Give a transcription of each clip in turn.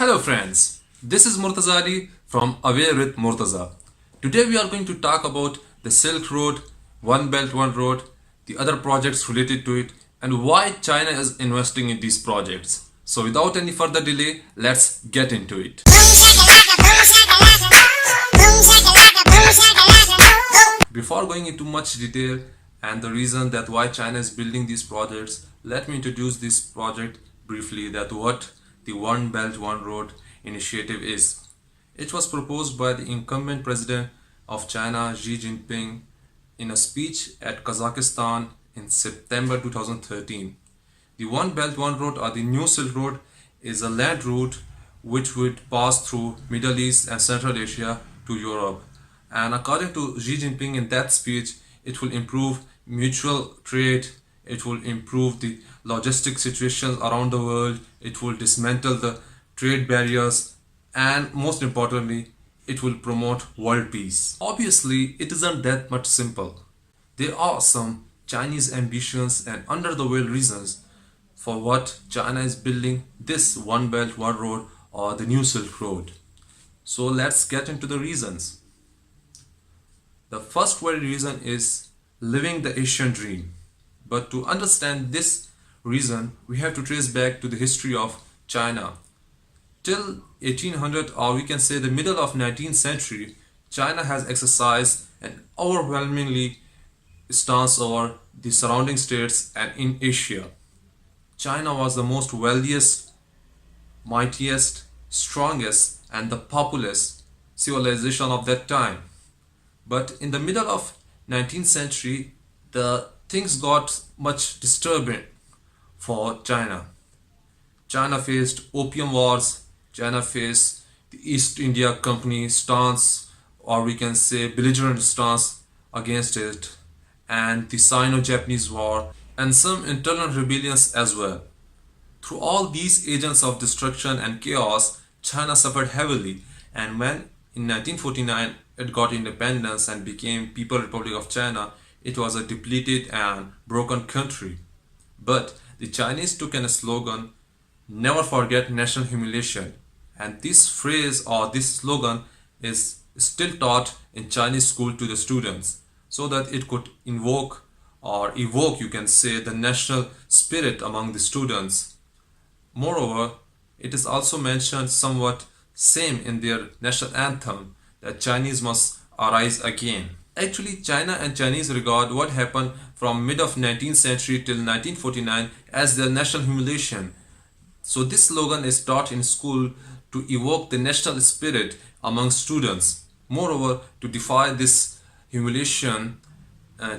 Hello friends, this is Murtaza from Aware with Murtaza. Today we are going to talk about the Silk Road, One Belt One Road, the other projects related to it, and why China is investing in these projects. So without any further delay, let's get into it. Before going into much detail and the reason that why China is building these projects, let me introduce this project briefly, that what the One Belt One Road initiative is. It was proposed by the incumbent president of China, Xi Jinping, in a speech at Kazakhstan in September 2013. The One Belt One Road, or the New Silk Road, is a land route which would pass through Middle East and Central Asia to Europe. And according to Xi Jinping in that speech, it will improve mutual trade, it will improve the logistic situations around the world, it will dismantle the trade barriers, and most importantly, it will promote world peace. Obviously, it isn't that much simple. There are some Chinese ambitions and under the veil reasons for what China is building this One Belt One Road, or the New Silk Road. So let's get into the reasons. The first very reason is living the Asian dream. But to understand this reason, we have to trace back to the history of China. Till 1800, or we can say the middle of 19th century, China has exercised an overwhelmingly stance over the surrounding states and in Asia. China was the most wealthiest, mightiest, strongest, and the populous civilization of that time. But in the middle of 19th century, the things got much disturbing for China. China faced opium wars, China faced the East India Company stance, or we can say belligerent stance against it, and the Sino-Japanese War, and some internal rebellions as well. Through all these agents of destruction and chaos, China suffered heavily, and when in 1949 it got independence and became People's Republic of China, it was a depleted and broken country. But the Chinese took a slogan, "Never forget national humiliation." And this phrase or this slogan is still taught in Chinese school to the students, so that it could invoke or evoke, you can say, the national spirit among the students. Moreover, it is also mentioned somewhat same in their national anthem, that Chinese must arise again. Actually, China and Chinese regard what happened from mid of 19th century till 1949 as their national humiliation. So this slogan is taught in school to evoke the national spirit among students. Moreover, to defy this humiliation,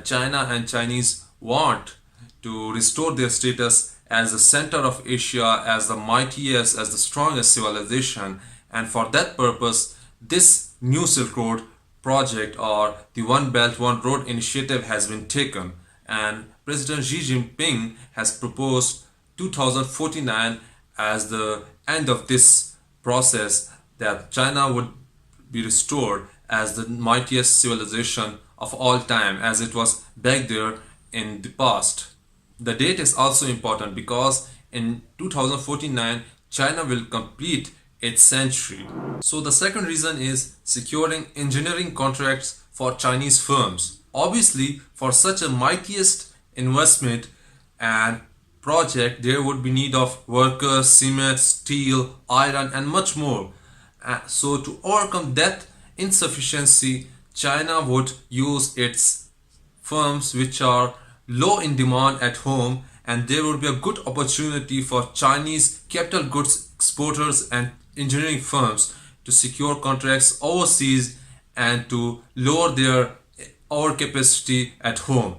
China and Chinese want to restore their status as the center of Asia, as the mightiest, as the strongest civilization. And for that purpose, this New Silk Road project, or the One Belt One Road initiative, has been taken, and President Xi Jinping has proposed 2049 as the end of this process, that China would be restored as the mightiest civilization of all time, as it was back there in the past. The date is also important because in 2049 China will complete its century. So the second reason is securing engineering contracts for Chinese firms. Obviously, for such a mightiest investment and project, there would be need of workers, cement, steel, iron, and much more. So to overcome that insufficiency, China would use its firms which are low in demand at home, and there would be a good opportunity for Chinese capital goods exporters and engineering firms to secure contracts overseas and to lower their overcapacity at home.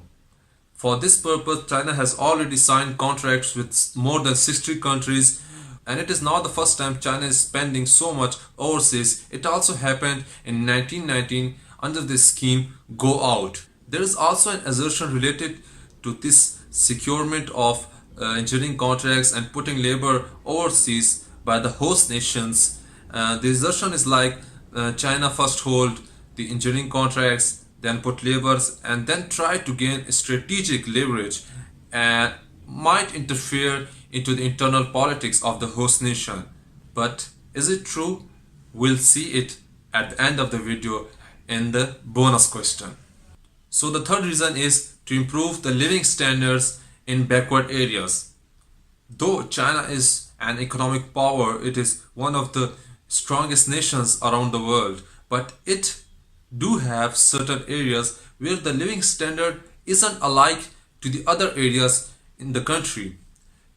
For this purpose, China has already signed contracts with more than 60 countries, and it is not the first time China is spending so much overseas. It also happened in 1919 under this scheme Go Out. There is also an assertion related to this securement of engineering contracts and putting labor overseas by the host nations. The assertion is like China first hold the engineering contracts, then put labors, and then try to gain strategic leverage and might interfere into the internal politics of the host nation. But Is it true? We'll see it at the end of the video in the bonus question. So the third reason is to improve the living standards in backward areas. Though China is an economic power, it is one of the strongest nations around the world, but it do have certain areas where the living standard isn't alike to the other areas in the country.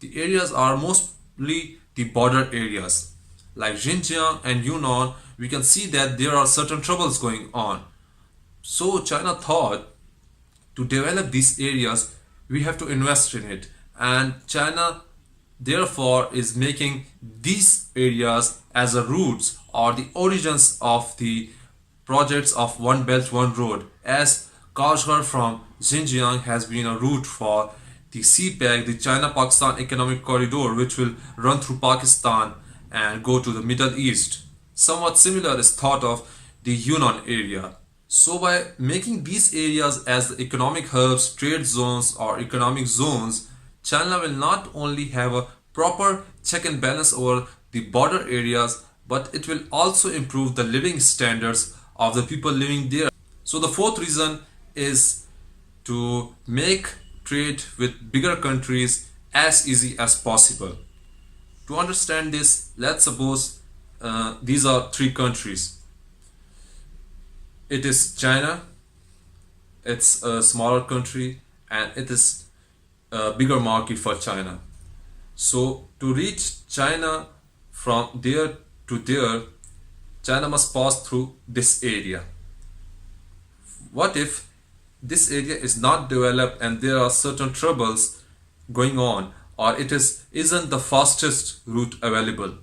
The areas are mostly the border areas. Like Xinjiang and Yunnan, we can see that there are certain troubles going on. So China thought to develop these areas, we have to invest in it. And China therefore is making these areas as a roots or the origins of the projects of One Belt One Road, as Kashgar from Xinjiang has been a route for the CPEC, the China-Pakistan Economic Corridor, which will run through Pakistan and go to the Middle East. Somewhat similar is thought of the Yunnan area. So by making these areas as the economic hubs, trade zones or economic zones, China will not only have a proper check and balance over the border areas, but it will also improve the living standards of the people living there. So the fourth reason is to make trade with bigger countries as easy as possible. To understand this, let's suppose these are three countries. It is China, it's a smaller country, and it is a bigger market for China. So to reach China from there to there, China must pass through this area. What if this area is not developed and there are certain troubles going on, or it isn't the fastest route available,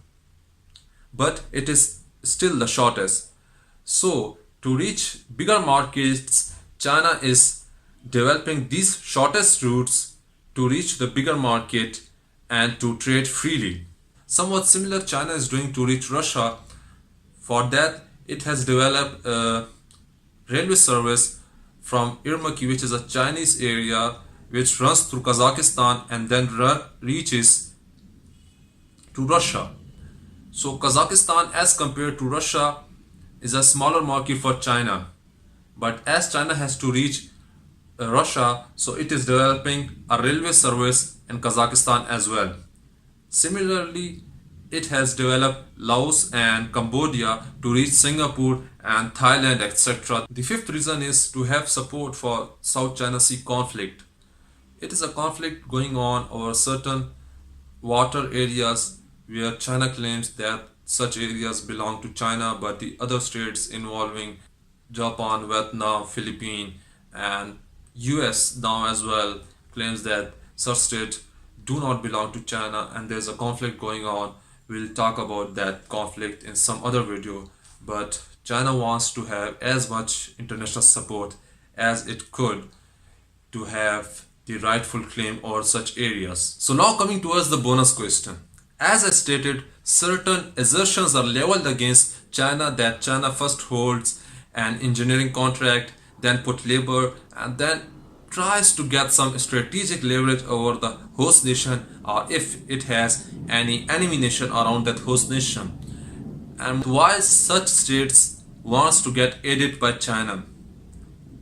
but it is still the shortest? So to reach bigger markets, China is developing these shortest routes to reach the bigger market and to trade freely. Somewhat similar China is doing to reach Russia. For that, it has developed a railway service from Irmaki, which is a Chinese area, which runs through Kazakhstan and then reaches to Russia. So Kazakhstan, as compared to Russia, is a smaller market for China. But as China has to reach Russia, so it is developing a railway service in Kazakhstan as well. Similarly, it has developed Laos and Cambodia to reach Singapore and Thailand, etc. The fifth reason is to have support for South China Sea conflict. It is a conflict going on over certain water areas where China claims that such areas belong to China, but the other states involving Japan, Vietnam, Philippines and US now as well claims that such states do not belong to China and there's a conflict going on. We'll talk about that conflict in some other video, but China wants to have as much international support as it could to have the rightful claim over such areas. So now coming towards the bonus question. As I stated, certain assertions are leveled against China, that China first holds an engineering contract, then put labor, and then tries to get some strategic leverage over the host nation, or if it has any enemy nation around that host nation. And why such states wants to get aided by China?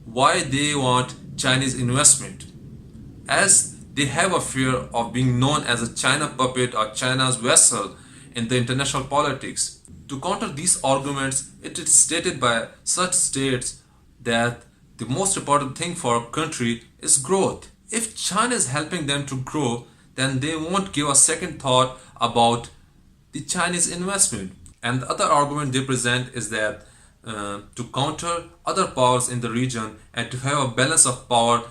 Why they want Chinese investment? As they have a fear of being known as a China puppet or China's vessel in the international politics. To counter these arguments, it is stated by such states that the most important thing for a country is growth. If China is helping them to grow, then they won't give a second thought about the Chinese investment. And the other argument they present is that to counter other powers in the region and to have a balance of power,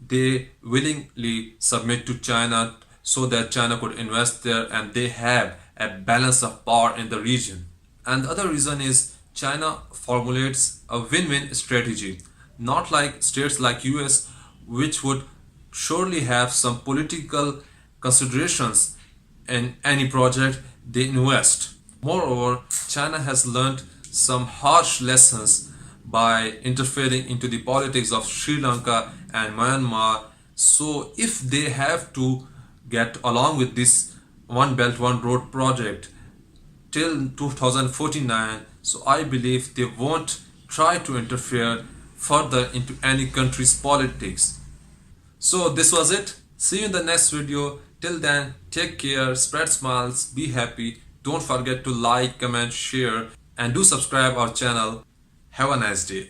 they willingly submit to China so that China could invest there and they have a balance of power in the region. And the other reason is China formulates a win-win strategy, not like states like US, which would surely have some political considerations in any project they invest. Moreover, China has learned some harsh lessons by interfering into the politics of Sri Lanka and Myanmar. So if they have to get along with this One Belt One Road project, till 2049, so I believe they won't try to interfere further into any country's politics. So this was it. See you in the next video. Till then, take care, spread smiles, be happy. Don't forget to like, comment, share, and do subscribe our channel. Have a nice day.